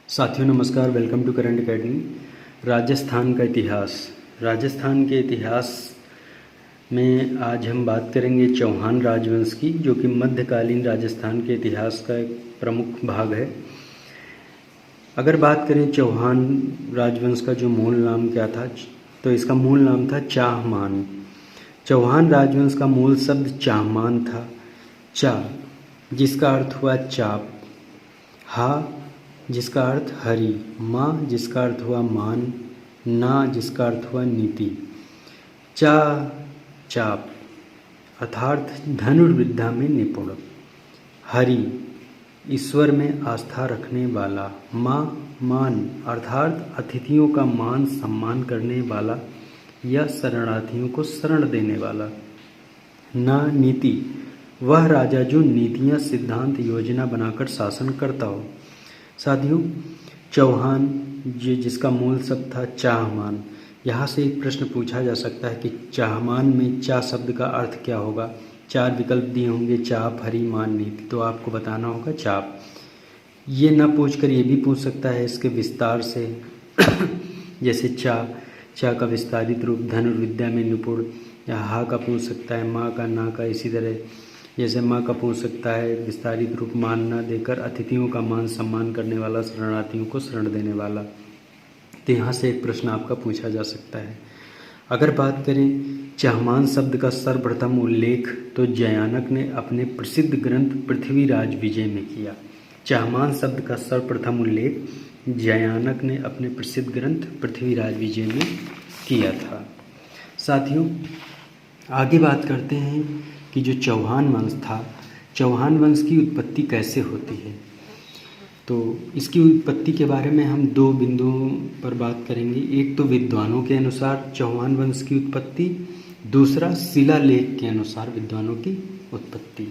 साथियों नमस्कार, welcome to Current Academy. Rajasthan का इतिहास। राजस्थान के इतिहास में आज हम बात करेंगे चौहान राजवंश की, जो कि मध्यकालीन राजस्थान के इतिहास का एक प्रमुख भाग है। अगर बात करें चौहान राजवंश का जो मूल नाम क्या था, तो इसका मूल नाम था चाहमान। चौहान राजवंश का मूल शब्द चाहमान था। चा जिसका अर्थ हुआ चाप, हा जिसका अर्थ हरि, माँ जिसका अर्थ हुआ मान, ना जिसका अर्थ हुआ नीति। चा चाप अर्थात धनुर्विद्या में निपुण, हरि ईश्वर में आस्था रखने वाला, माँ मान अर्थात अतिथियों का मान सम्मान करने वाला या शरणार्थियों को शरण देने वाला, ना नीति वह राजा जो नीतियाँ सिद्धांत योजना बनाकर शासन करता हो। साथियों, चौहान जिसका मूल शब्द था चाहमान, यहाँ से एक प्रश्न पूछा जा सकता है कि चाहमान में चा शब्द का अर्थ क्या होगा। 4 विकल्प दिए होंगे, चाप, हरि, मान, नीति, तो आपको बताना होगा चाप। ये ना पूछकर ये भी पूछ सकता है इसके विस्तार से जैसे चा का विस्तारित रूप धनुर्विद्या में निपुण, या हा का पूछ सकता है, माँ का, ना का। इसी तरह जैसे माँ का पूछ सकता है विस्तारित रूप मान न देकर अतिथियों का मान सम्मान करने वाला, शरणार्थियों को शरण देने वाला। तो यहाँ से एक प्रश्न आपका पूछा जा सकता है। अगर बात करें चाहमान शब्द का सर्वप्रथम उल्लेख तो जयानक ने अपने प्रसिद्ध ग्रंथ पृथ्वीराज विजय में किया। चाहमान शब्द का सर्वप्रथम उल्लेख जयानक ने अपने प्रसिद्ध ग्रंथ पृथ्वीराज विजय में किया था। साथियों, आगे बात करते हैं कि जो चौहान वंश था, चौहान वंश की उत्पत्ति कैसे होती है। तो इसकी उत्पत्ति के बारे में हम 2 बिंदुओं पर बात करेंगे। एक तो विद्वानों के अनुसार चौहान वंश की उत्पत्ति, दूसरा शिलालेख के अनुसार विद्वानों की उत्पत्ति।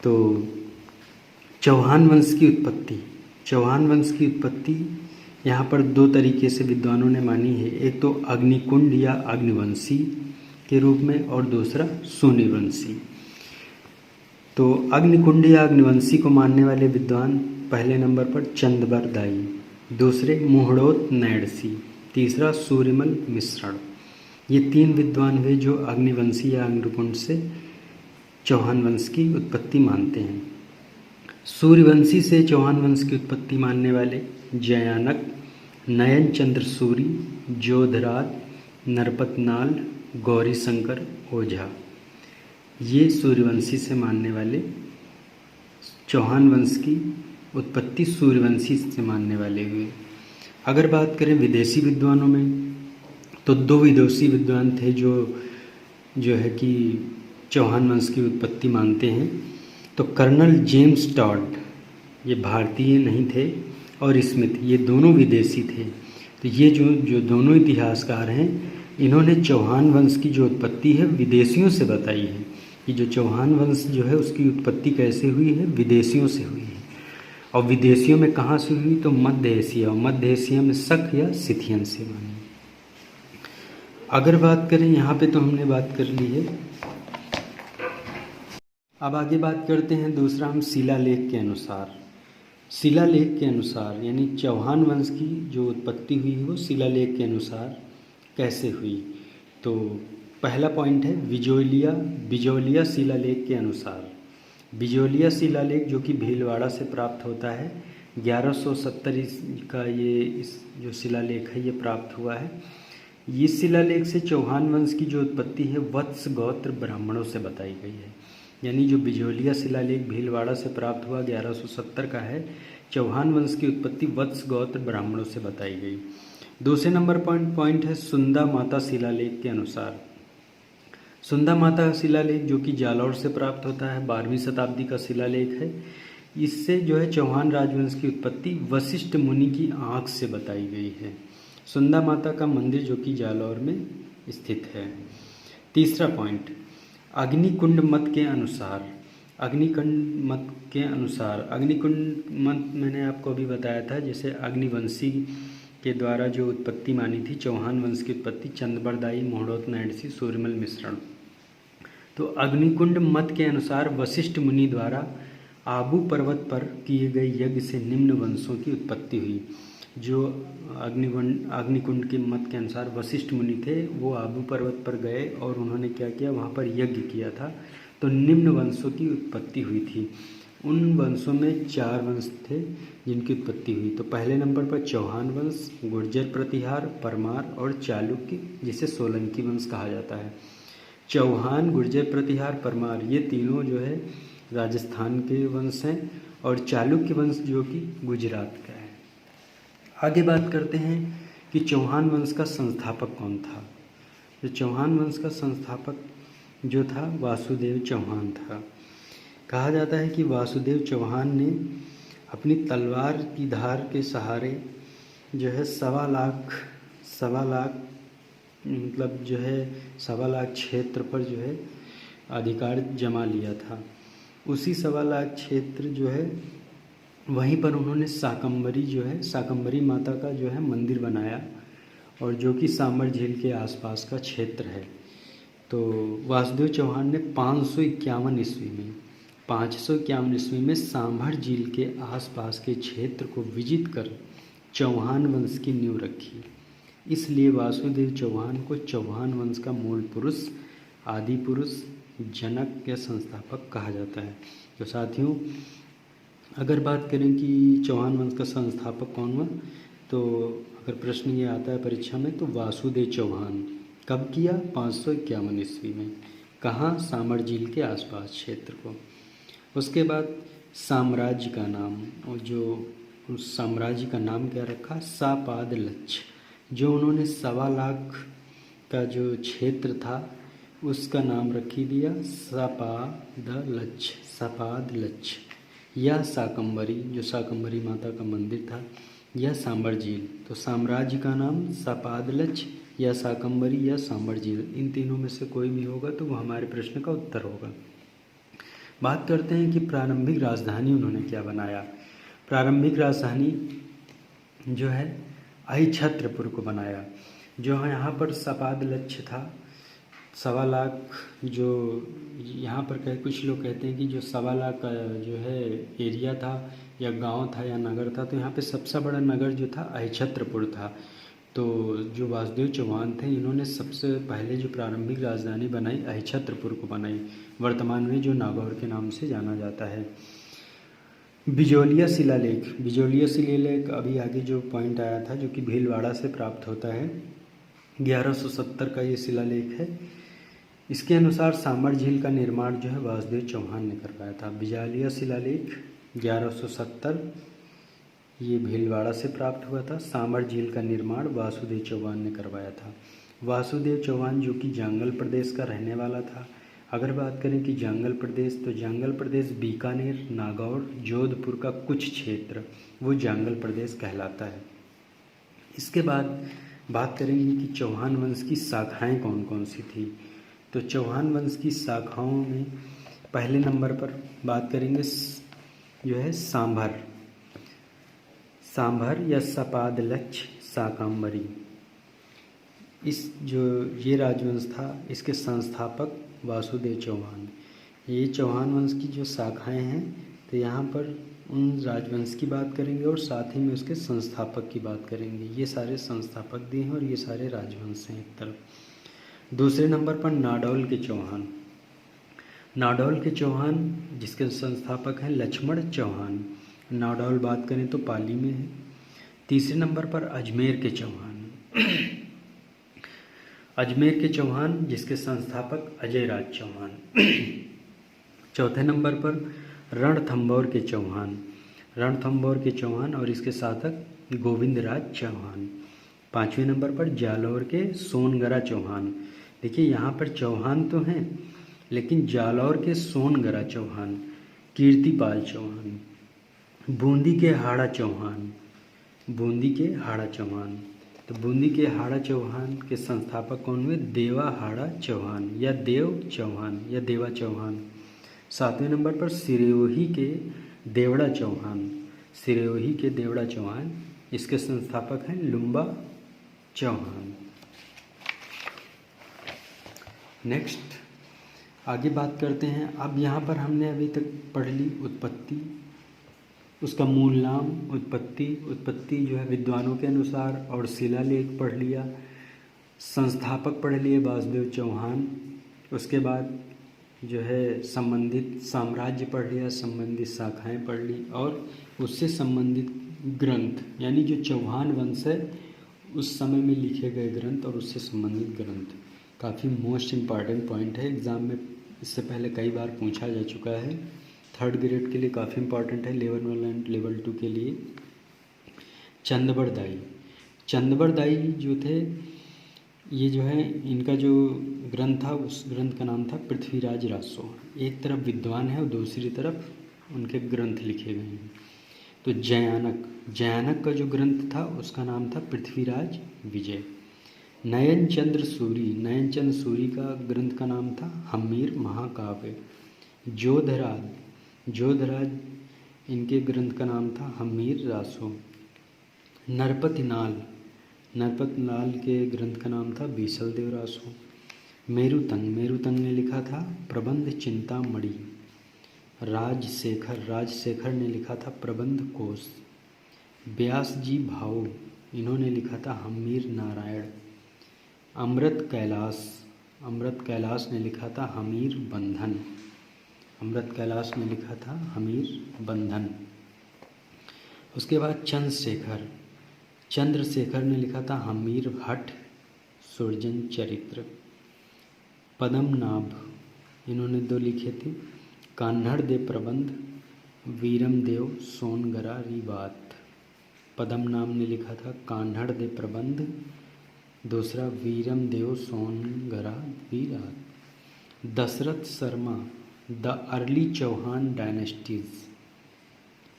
तो चौहान वंश की उत्पत्ति यहाँ पर 2 तरीके से विद्वानों ने मानी है। एक तो अग्निकुंड या अग्निवंशी के रूप में, और दूसरा सूर्यवंशी। तो अग्निकुंड या अग्निवंशी को मानने वाले विद्वान पहले नंबर पर चंदबरदाई, दूसरे मुहड़ोत नैडसी, तीसरा सूर्यमल मिश्रण। ये 3 विद्वान हुए जो अग्निवंशी या अग्निकुंड से चौहान वंश की उत्पत्ति मानते हैं। सूर्यवंशी से चौहान वंश की उत्पत्ति मानने वाले जयानक, नयन चंद्र सूरी, जोधराज, नरपतनाल, गौरी शंकर ओझा, ये सूर्यवंशी से मानने वाले चौहान वंश की उत्पत्ति सूर्यवंशी से मानने वाले हुए। अगर बात करें विदेशी विद्वानों में, तो 2 विदेशी विद्वान थे जो है कि चौहान वंश की उत्पत्ति मानते हैं। तो कर्नल जेम्स टॉड, ये भारतीय नहीं थे, और स्मिथ, ये दोनों विदेशी थे। तो ये जो दोनों इतिहासकार हैं, इन्होंने चौहान वंश की जो उत्पत्ति है विदेशियों से बताई है कि जो चौहान वंश जो है उसकी उत्पत्ति कैसे हुई है, विदेशियों से हुई है। और विदेशियों में कहाँ से हुई, तो मध्य एशिया, और मध्य एशिया में शक या सिथियन से बनी। अगर बात करें यहाँ पे, तो हमने बात कर ली है। अब आगे बात करते हैं दूसरा हम शिलालेख के अनुसार। शिलालेख के अनुसार यानी चौहान वंश की जो उत्पत्ति हुई है वो शिलालेख के अनुसार कैसे हुई। तो पहला पॉइंट है बिजोलिया शिलालेख के अनुसार। बिजोलिया शिलालेख जो कि भीलवाड़ा से प्राप्त होता है, 1170 का ये जो शिलालेख है ये प्राप्त हुआ है। इस शिलालेख से चौहान वंश की जो उत्पत्ति है वत्स गोत्र ब्राह्मणों से बताई गई है। यानी जो बिजोलिया शिलालेख भीलवाड़ा से प्राप्त हुआ 1170 का है, चौहान वंश की उत्पत्ति वत्स गोत्र ब्राह्मणों से बताई गई। दूसरे नंबर पॉइंट है सुंदा माता शिलालेख के अनुसार। सुंदा माता शिलालेख जो कि जालौर से प्राप्त होता है, 12वीं शताब्दी का शिलालेख है। इससे जो है चौहान राजवंश की उत्पत्ति वशिष्ठ मुनि की आँख से बताई गई है। सुंदा माता का मंदिर जो कि जालौर में स्थित है। तीसरा पॉइंट, अग्निकुंड मत के अनुसार। अग्निकुंड मत मैंने आपको अभी बताया था, जैसे अग्निवंशी के द्वारा जो उत्पत्ति मानी थी चौहान वंश की उत्पत्ति, चंदबरदाई, मुहड़ोत नैडसी, सूर्यमल मिश्रण। तो अग्निकुंड मत के अनुसार वशिष्ठ मुनि द्वारा आबू पर्वत पर किए गए यज्ञ से निम्न वंशों की उत्पत्ति हुई। जो अग्निकुंड के मत के अनुसार वशिष्ठ मुनि थे, वो आबू पर्वत पर गए और उन्होंने क्या किया, वहाँ पर यज्ञ किया था, तो निम्न वंशों की उत्पत्ति हुई थी। उन वंशों में 4 वंश थे जिनकी उत्पत्ति हुई। तो पहले नंबर पर चौहान वंश, गुर्जर प्रतिहार, परमार और चालुक्य, जिसे सोलंकी वंश कहा जाता है। चौहान, गुर्जर प्रतिहार, परमार, ये तीनों जो है राजस्थान के वंश हैं, और चालुक्य वंश जो कि गुजरात का है। आगे बात करते हैं कि चौहान वंश का संस्थापक कौन था। तो चौहान वंश का संस्थापक जो था वासुदेव चौहान था। कहा जाता है कि वासुदेव चौहान ने अपनी तलवार की धार के सहारे जो है 1.25 लाख मतलब जो है 1.25 लाख क्षेत्र पर जो है अधिकार जमा लिया था। उसी 1.25 लाख क्षेत्र जो है वहीं पर उन्होंने शाकंभरी माता का जो है मंदिर बनाया, और जो कि सांबर झील के आसपास का क्षेत्र है। तो वासुदेव चौहान ने 551 ईस्वी में सांभर झील के आसपास के क्षेत्र को विजित कर चौहान वंश की नींव रखी। इसलिए वासुदेव चौहान को चौहान वंश का मूल पुरुष, आदि पुरुष, जनक या संस्थापक कहा जाता है। तो साथियों, अगर बात करें कि चौहान वंश का संस्थापक कौन हुआ, तो अगर प्रश्न ये आता है परीक्षा में, तो वासुदेव चौहान। कब किया? 551 ईस्वी में। कहाँ? सांभर झील के आसपास क्षेत्र को। उसके बाद साम्राज्य का नाम, और जो उस साम्राज्य का नाम क्या रखा? सापादलक्ष। जो उन्होंने 1.25 लाख का जो क्षेत्र था उसका नाम रखी दिया सपादलक्ष, या शाकंभरी, जो शाकंभरी माता का मंदिर था, या सांभर झील। तो साम्राज्य का नाम सपादलक्ष या शाकंभरी या सांभर झील, इन तीनों में से कोई भी होगा तो वो हमारे प्रश्न का उत्तर होगा। बात करते हैं कि प्रारंभिक राजधानी उन्होंने क्या बनाया। प्रारंभिक राजधानी जो है अहिछत्रपुर को बनाया। जो है यहाँ पर सपादलक्ष था, 1.25 लाख, जो यहाँ पर कुछ लोग कहते हैं कि जो 1.25 लाख का जो है एरिया था या गांव था या नगर था, तो यहाँ पे सबसे बड़ा नगर जो था अहिछत्रपुर था। तो जो वासुदेव चौहान थे, इन्होंने सबसे पहले जो प्रारंभिक राजधानी बनाई अहिछत्रपुर को बनाई, वर्तमान में जो नागौर के नाम से जाना जाता है। बिजौलिया शिलालेख अभी आगे जो पॉइंट आया था, जो कि भीलवाड़ा से प्राप्त होता है, 1170 का ये शिलालेख है। इसके अनुसार सांभर झील का निर्माण जो है वासुदेव चौहान ने करवाया था। बिजौलिया शिलालेख 1170 ये भीलवाड़ा से प्राप्त हुआ था। सांभर झील का निर्माण वासुदेव चौहान ने करवाया था। वासुदेव चौहान जो कि जांगल प्रदेश का रहने वाला था। अगर बात करें कि जांगल प्रदेश, तो जांगल प्रदेश बीकानेर, नागौर, जोधपुर का कुछ क्षेत्र वो जांगल प्रदेश कहलाता है। इसके बाद बात करेंगे कि चौहान वंश की शाखाएं कौन कौन सी थी। तो चौहान वंश की शाखाओं में पहले नंबर पर बात करेंगे जो है सांभर या सपादलक्ष शाकंभरी। ये राजवंश था, इसके संस्थापक वासुदेव चौहान। ये चौहान वंश की जो शाखाएं हैं, तो यहाँ पर उन राजवंश की बात करेंगे और साथ ही में उसके संस्थापक की बात करेंगे। ये सारे संस्थापक दिए हैं और ये सारे राजवंश हैं एक तरफ। दूसरे नंबर पर नाडौल के चौहान जिसके संस्थापक हैं लक्ष्मण चौहान। नाडौल बात करें तो पाली में है। तीसरे नंबर पर अजमेर के चौहान जिसके संस्थापक अजयराज चौहान। चौथे नंबर पर रणथंभौर के चौहान और इसके साथक गोविंदराज चौहान। पाँचवें नंबर पर जालौर के सोनगरा चौहान। देखिए यहाँ पर चौहान तो हैं, लेकिन जालौर के सोनगरा चौहान, कीर्तिपाल चौहान। बूंदी के हाड़ा चौहान। तो बूंदी के हाड़ा चौहान के संस्थापक कौन हुए? देवा हाड़ा चौहान या देवा चौहान। सातवें नंबर पर सिरोही के देवड़ा चौहान, इसके संस्थापक हैं लुम्बा चौहान। नेक्स्ट आगे बात करते हैं। अब यहाँ पर हमने अभी तक पढ़ ली उत्पत्ति, उसका मूल नाम, उत्पत्ति जो है विद्वानों के अनुसार, और शिलालेख पढ़ लिया, संस्थापक पढ़ लिए वासुदेव चौहान। उसके बाद जो है संबंधित साम्राज्य पढ़ लिया, संबंधित शाखाएं पढ़ ली, और उससे संबंधित ग्रंथ, यानी जो चौहान वंश है उस समय में लिखे गए ग्रंथ और उससे संबंधित ग्रंथ। काफ़ी मोस्ट इम्पॉर्टेंट पॉइंट है, एग्ज़ाम में इससे पहले कई बार पूछा जा चुका है। 3rd ग्रेड के लिए काफ़ी इम्पॉर्टेंट है, लेवल 1 एंड लेवल 2 के लिए। चंदबरदाई जो थे, ये जो है इनका जो ग्रंथ था उस ग्रंथ का नाम था पृथ्वीराज रासो। एक तरफ विद्वान है और दूसरी तरफ उनके ग्रंथ लिखे गए हैं। तो जयानक का जो ग्रंथ था उसका नाम था पृथ्वीराज विजय। नयन चंद्र सूरी का ग्रंथ का नाम था हम्मीर महाकाव्य। जोधराज इनके ग्रंथ का नाम था हम्मीर रासो। नरपति लाल के ग्रंथ का नाम था बीसल देव रासो। मेरुतंग ने लिखा था प्रबंध चिंतामणि। राजशेखर ने लिखा था प्रबंध कोश। व्यास जी भाऊ, इन्होंने लिखा था हम्मीर नारायण। अमृत कैलाश ने लिखा था हमीर बंधन। उसके बाद चंद्रशेखर ने लिखा था हमीर भट्ट सुरजन चरित्र। पद्मनाभ, इन्होंने 2 लिखे थे, कान्हड़ दे प्रबंध, वीरम देव सोनगरा रिबात। पद्मनाभ ने लिखा था कान्हड़ दे प्रबंध, दूसरा Viram Dev Songara Virat. Dasharatha Sharma, the early Chauhan dynasties,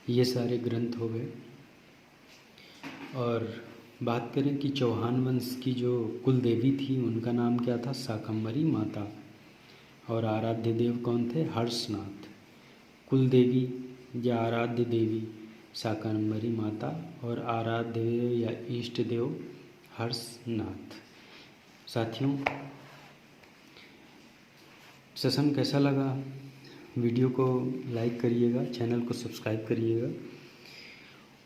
ये सारे ग्रंथ हो गए। और बात करें कि चौहान वंश की जो कुल देवी थी उनका नाम क्या था, शाकंभरी माता, और आराध्य देव कौन थे, हर्षनाथ। कुल देवी या आराध्य देवी शाकंभरी माता और आराध्य देव या इष्ट देव हर्षनाथ। साथियों, सेशन कैसा लगा? वीडियो को लाइक करिएगा, चैनल को सब्सक्राइब करिएगा।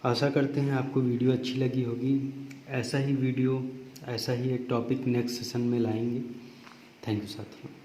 आशा करते हैं आपको वीडियो अच्छी लगी होगी। ऐसा ही वीडियो, ऐसा ही एक टॉपिक नेक्स्ट सेशन में लाएंगे। थैंक यू साथियों।